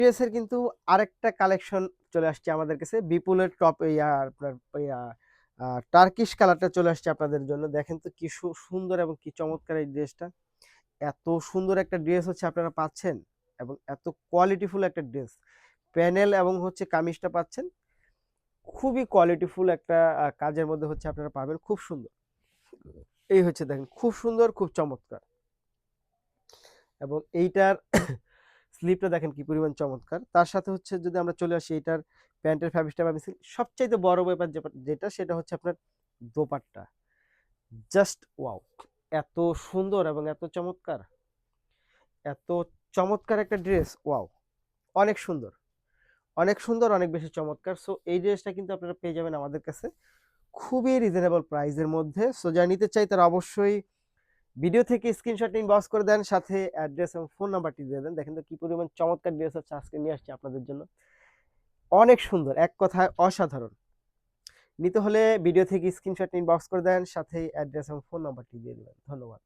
Dress এর কিন্তু আরেকটা কালেকশন চলে আসছে আমাদের কাছে। বিপুলের টপ আপনার টার্কিশ কালারটা চলে আসছে আপনাদের জন্য। দেখেন তো কি সুন্দর এবং কি চমৎকার এই ড্রেসটা। এত সুন্দর একটা ড্রেস হচ্ছে আপনারা পাচ্ছেন এবং এত কোয়ালিটিফুল একটা ড্রেস। প্যানেল এবং হচ্ছে কামিজটা পাচ্ছেন। খুবই কোয়ালিটিফুল একটা কাজের মধ্যে হচ্ছে আপনারা পাবেন। খুব সুন্দর। এই হচ্ছে দেখেন খুব সুন্দর, খুব চমৎকার। এবং এইটার স্লিপটা দেখেন কি পরিমাণ চমৎকার। তার সাথে হচ্ছে যদি আমরা চলে আসি এইটার প্যান্টের ফ্যাব্রিকটা পাবেন সবচাইতে বড় ব্যাপার যেটা সেটা হচ্ছে আপনার দোপাট্টা। Just wow! এত সুন্দর এবং এত চমৎকার, এত চমৎকার একটা ড্রেস ওয়াও! অনেক সুন্দর, অনেক সুন্দর, অনেক বেশি চমৎকার। সো এই ড্রেসটা কিন্তু আপনারা পেয়ে যাবেন আমাদের কাছে খুবই রিজনেবল প্রাইসের মধ্যে। সো যারা নিতে চাই তারা অবশ্যই ভিডিও থেকে স্ক্রিনশট ইনবক্স করে দেন, সাথে অ্যাড্রেস এবং ফোন নাম্বারটি দিয়ে দেন। দেখেন তো কি পরিমাণ চমৎকার ড্রেস হচ্ছে আজকে নিয়ে আসছি আপনাদের জন্য। অনেক সুন্দর, এক কথায় অসাধারণ। নিতে হলে ভিডিও থেকে স্ক্রিনশট ইনবক্স করে দেন, সাথে অ্যাড্রেস এবং ফোন নাম্বারটি দিয়ে দিবেন। ধন্যবাদ।